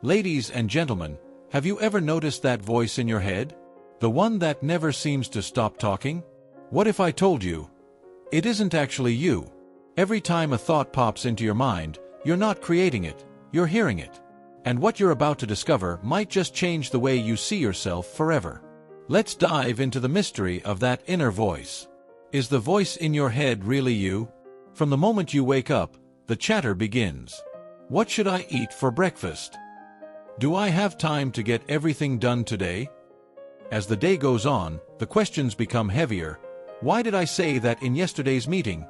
Ladies and gentlemen, have you ever noticed that voice in your head? The one that never seems to stop talking? What if I told you, it isn't actually you? Every time a thought pops into your mind, you're not creating it, you're hearing it. And what you're about to discover might just change the way you see yourself forever. Let's dive into the mystery of that inner voice. Is the voice in your head really you? From the moment you wake up, the chatter begins. What should I eat for breakfast? Do I have time to get everything done today? As the day goes on, the questions become heavier. Why did I say that in yesterday's meeting?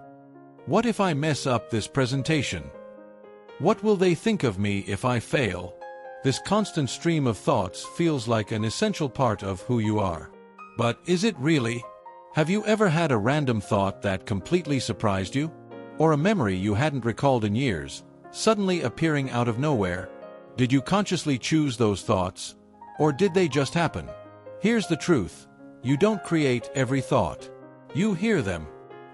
What if I mess up this presentation? What will they think of me if I fail? This constant stream of thoughts feels like an essential part of who you are. But is it really? Have you ever had a random thought that completely surprised you? Or a memory you hadn't recalled in years, suddenly appearing out of nowhere? Did you consciously choose those thoughts? Or did they just happen? Here's the truth. You don't create every thought. You hear them.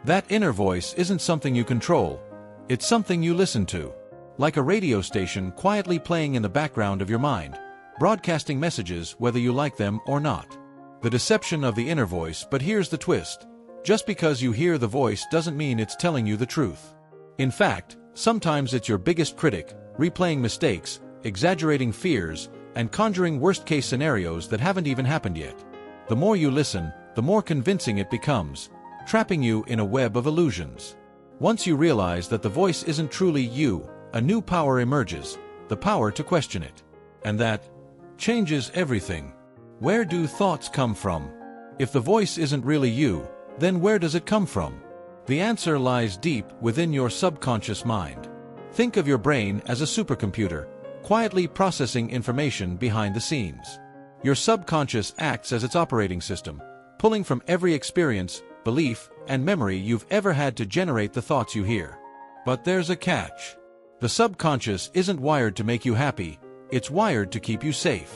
That inner voice isn't something you control. It's something you listen to. Like a radio station quietly playing in the background of your mind, broadcasting messages whether you like them or not. The deception of the inner voice, but here's the twist. Just because you hear the voice doesn't mean it's telling you the truth. In fact, sometimes it's your biggest critic, replaying mistakes, exaggerating fears, and conjuring worst-case scenarios that haven't even happened yet. The more you listen, the more convincing it becomes, trapping you in a web of illusions. Once you realize that the voice isn't truly you, a new power emerges, the power to question it. And that changes everything. Where do thoughts come from? If the voice isn't really you, then where does it come from? The answer lies deep within your subconscious mind. Think of your brain as a supercomputer, quietly processing information behind the scenes. Your subconscious acts as its operating system, pulling from every experience, belief, and memory you've ever had to generate the thoughts you hear. But there's a catch. The subconscious isn't wired to make you happy, it's wired to keep you safe.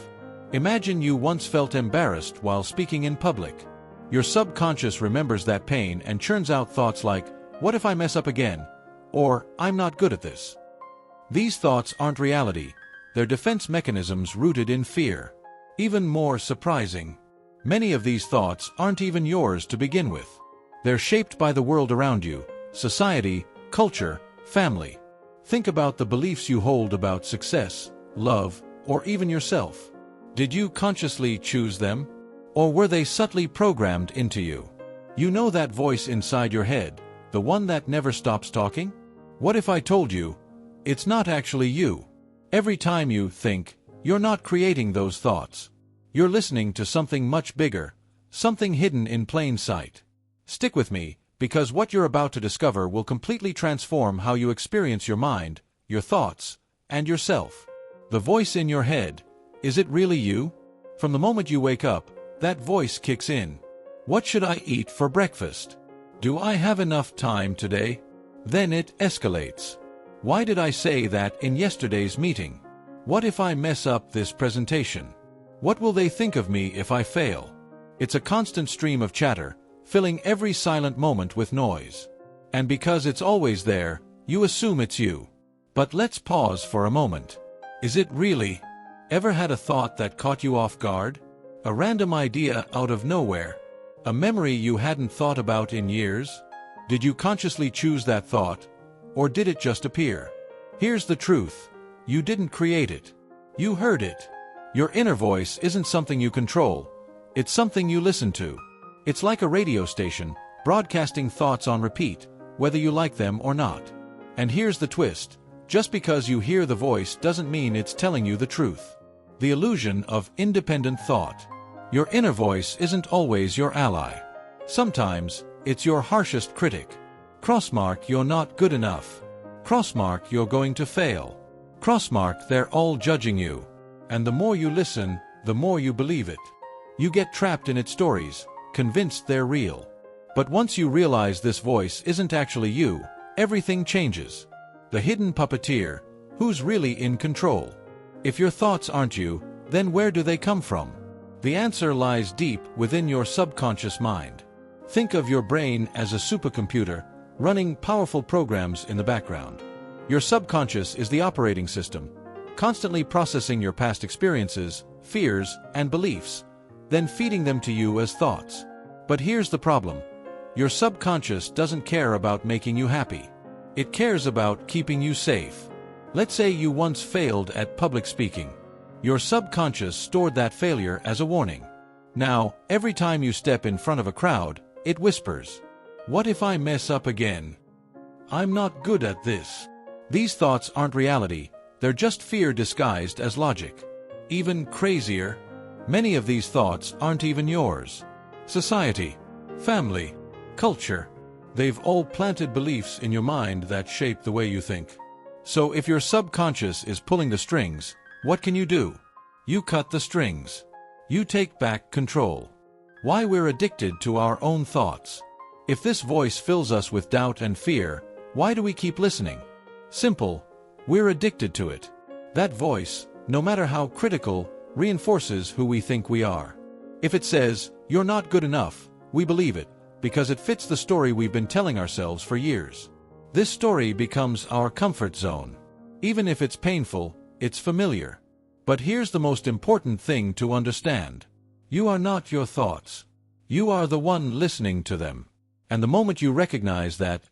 Imagine you once felt embarrassed while speaking in public. Your subconscious remembers that pain and churns out thoughts like, what if I mess up again? Or, I'm not good at this. These thoughts aren't reality, they're defense mechanisms rooted in fear. Even more surprising, many of these thoughts aren't even yours to begin with. They're shaped by the world around you, society, culture, family. Think about the beliefs you hold about success, love, or even yourself. Did you consciously choose them? Or were they subtly programmed into you? You know that voice inside your head, the one that never stops talking? What if I told you, it's not actually you? Every time you think, you're not creating those thoughts. You're listening to something much bigger, something hidden in plain sight. Stick with me, because what you're about to discover will completely transform how you experience your mind, your thoughts, and yourself. The voice in your head, is it really you? From the moment you wake up, that voice kicks in. What should I eat for breakfast? Do I have enough time today? Then it escalates. Why did I say that in yesterday's meeting? What if I mess up this presentation? What will they think of me if I fail? It's a constant stream of chatter, filling every silent moment with noise. And because it's always there, you assume it's you. But let's pause for a moment. Is it really? Ever had a thought that caught you off guard? A random idea out of nowhere? A memory you hadn't thought about in years? Did you consciously choose that thought? Or did it just appear? Here's the truth. You didn't create it. You heard it. Your inner voice isn't something you control. It's something you listen to. It's like a radio station, broadcasting thoughts on repeat, whether you like them or not. And here's the twist. Just because you hear the voice doesn't mean it's telling you the truth. The illusion of independent thought. Your inner voice isn't always your ally. Sometimes, it's your harshest critic. Crossmark, you're not good enough. Crossmark, you're going to fail. Crossmark, they're all judging you. And the more you listen, the more you believe it. You get trapped in its stories, convinced they're real. But once you realize this voice isn't actually you, everything changes. The hidden puppeteer, who's really in control? If your thoughts aren't you, then where do they come from? The answer lies deep within your subconscious mind. Think of your brain as a supercomputer, running powerful programs in the background. Your subconscious is the operating system, constantly processing your past experiences, fears, and beliefs, then feeding them to you as thoughts. But here's the problem. Your subconscious doesn't care about making you happy. It cares about keeping you safe. Let's say you once failed at public speaking. Your subconscious stored that failure as a warning. Now, every time you step in front of a crowd, it whispers, "What if I mess up again? I'm not good at this." These thoughts aren't reality, they're just fear disguised as logic. Even crazier, many of these thoughts aren't even yours. Society, family, culture, they've all planted beliefs in your mind that shape the way you think. So if your subconscious is pulling the strings, what can you do? You cut the strings. You take back control. Why we're addicted to our own thoughts. If this voice fills us with doubt and fear, why do we keep listening? Simple, we're addicted to it. That voice, no matter how critical, reinforces who we think we are. If it says, "You're not good enough," we believe it, because it fits the story we've been telling ourselves for years. This story becomes our comfort zone. Even if it's painful, it's familiar. But here's the most important thing to understand. You are not your thoughts. You are the one listening to them. And the moment you recognize that,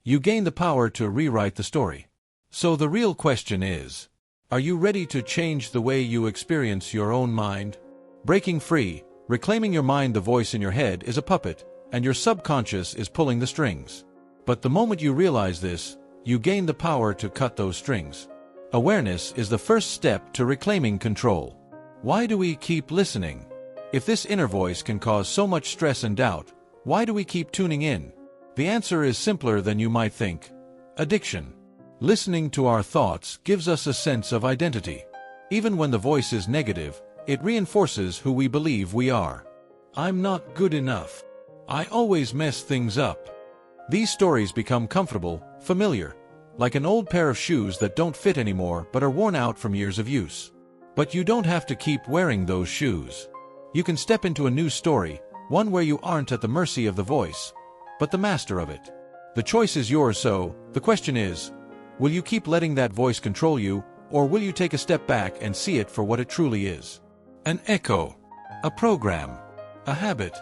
you gain the power to rewrite the story. So the real question is, are you ready to change the way you experience your own mind? Breaking free, reclaiming your mind. The voice in your head is a puppet, and your subconscious is pulling the strings. But the moment you realize this, you gain the power to cut those strings. Awareness is the first step to reclaiming control. Why do we keep listening? If this inner voice can cause so much stress and doubt, why do we keep tuning in? The answer is simpler than you might think. Addiction. Listening to our thoughts gives us a sense of identity. Even when the voice is negative, it reinforces who we believe we are. I'm not good enough. I always mess things up. These stories become comfortable, familiar, like an old pair of shoes that don't fit anymore but are worn out from years of use. But you don't have to keep wearing those shoes. You can step into a new story, one where you aren't at the mercy of the voice, but the master of it. The choice is yours, so the question is, will you keep letting that voice control you, or will you take a step back and see it for what it truly is? An echo, a program, a habit.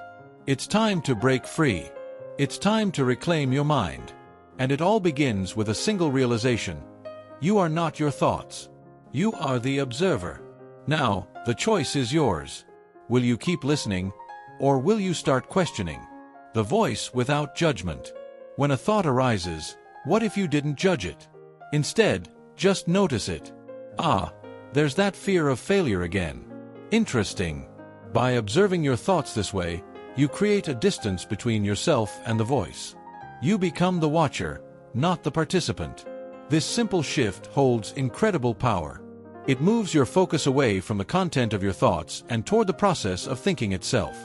It's time to break free. It's time to reclaim your mind. And it all begins with a single realization. You are not your thoughts. You are the observer. Now, the choice is yours. Will you keep listening, or will you start questioning? The voice without judgment. When a thought arises, what if you didn't judge it? Instead, just notice it. Ah, there's that fear of failure again. Interesting. By observing your thoughts this way, you create a distance between yourself and the voice. You become the watcher, not the participant. This simple shift holds incredible power. It moves your focus away from the content of your thoughts and toward the process of thinking itself.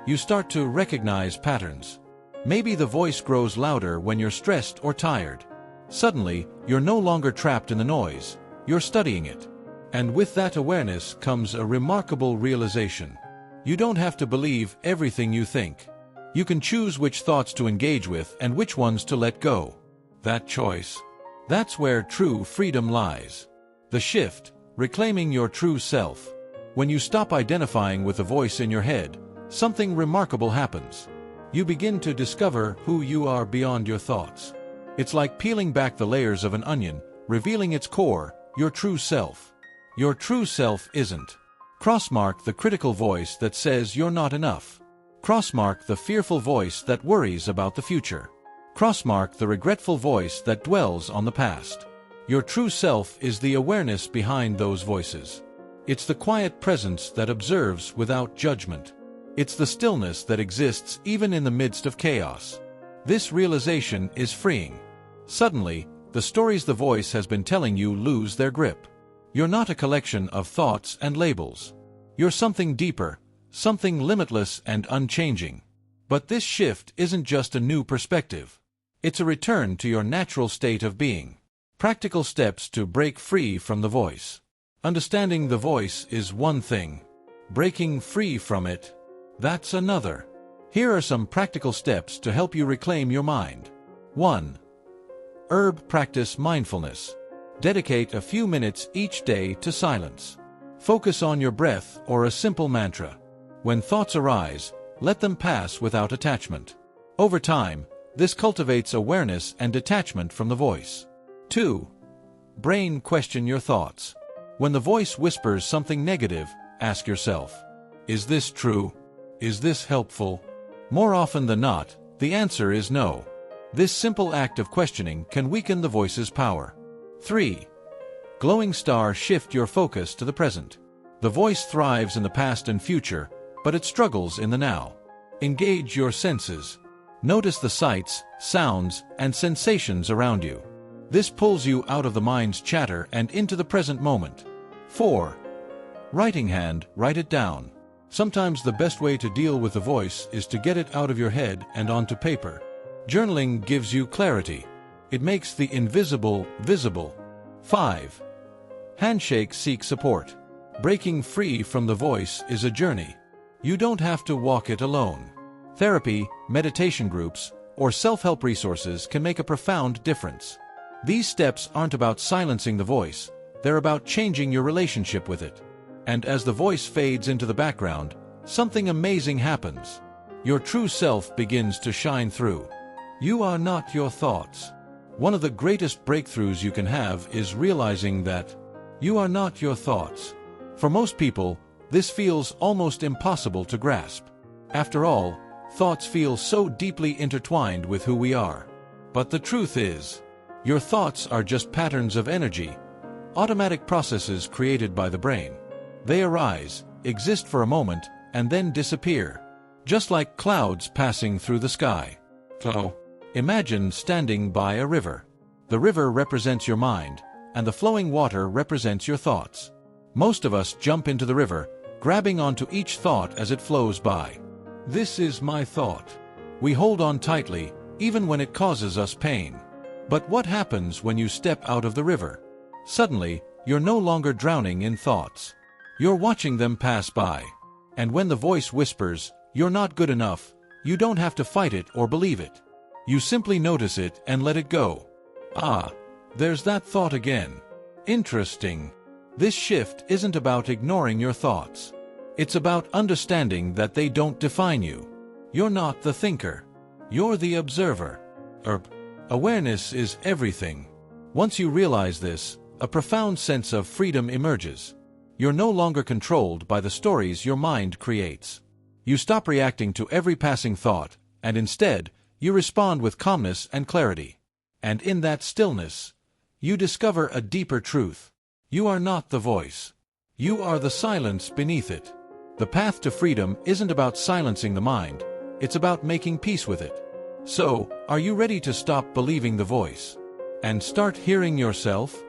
You start to recognize patterns. Maybe the voice grows louder when you're stressed or tired. Suddenly, you're no longer trapped in the noise, you're studying it. And with that awareness comes a remarkable realization. You don't have to believe everything you think. You can choose which thoughts to engage with and which ones to let go. That choice. That's where true freedom lies. The shift, reclaiming your true self. When you stop identifying with the voice in your head, something remarkable happens. You begin to discover who you are beyond your thoughts. It's like peeling back the layers of an onion, revealing its core, your true self. Your true self isn't. Crossmark the critical voice that says you're not enough. Crossmark the fearful voice that worries about the future. Crossmark the regretful voice that dwells on the past. Your true self is the awareness behind those voices. It's the quiet presence that observes without judgment. It's the stillness that exists even in the midst of chaos. This realization is freeing. Suddenly, the stories the voice has been telling you lose their grip. You're not a collection of thoughts and labels. You're something deeper, something limitless and unchanging. But this shift isn't just a new perspective. It's a return to your natural state of being. Practical steps to break free from the voice. Understanding the voice is one thing. Breaking free from it, that's another. Here are some practical steps to help you reclaim your mind. 1. Practice mindfulness. Dedicate a few minutes each day to silence. Focus on your breath or a simple mantra. When thoughts arise, let them pass without attachment. Over time, this cultivates awareness and detachment from the voice. 2. Brain question your thoughts. When the voice whispers something negative, ask yourself, is this true? Is this helpful? More often than not, the answer is no. This simple act of questioning can weaken the voice's power. 3. Glowing star shift your focus to the present. The voice thrives in the past and future, but it struggles in the now. Engage your senses. Notice the sights, sounds, and sensations around you. This pulls you out of the mind's chatter and into the present moment. 4. Writing hand, write it down. Sometimes the best way to deal with the voice is to get it out of your head and onto paper. Journaling gives you clarity. It makes the invisible visible. 5. Handshake, seek support. Breaking free from the voice is a journey. You don't have to walk it alone. Therapy, meditation groups, or self-help resources can make a profound difference. These steps aren't about silencing the voice, they're about changing your relationship with it. And as the voice fades into the background, something amazing happens. Your true self begins to shine through. You are not your thoughts. One of the greatest breakthroughs you can have is realizing that you are not your thoughts. For most people, this feels almost impossible to grasp. After all, thoughts feel so deeply intertwined with who we are. But the truth is, your thoughts are just patterns of energy, automatic processes created by the brain. They arise, exist for a moment, and then disappear, just like clouds passing through the sky. So, imagine standing by a river. The river represents your mind, and the flowing water represents your thoughts. Most of us jump into the river, grabbing onto each thought as it flows by. This is my thought. We hold on tightly, even when it causes us pain. But what happens when you step out of the river? Suddenly, you're no longer drowning in thoughts. You're watching them pass by. And when the voice whispers, you're not good enough, you don't have to fight it or believe it. You simply notice it and let it go. Ah, there's that thought again. Interesting. This shift isn't about ignoring your thoughts. It's about understanding that they don't define you. You're not the thinker. You're the observer. Awareness is everything. Once you realize this, a profound sense of freedom emerges. You're no longer controlled by the stories your mind creates. You stop reacting to every passing thought, and instead, you respond with calmness and clarity. And in that stillness, you discover a deeper truth. You are not the voice. You are the silence beneath it. The path to freedom isn't about silencing the mind, it's about making peace with it. So, are you ready to stop believing the voice and start hearing yourself?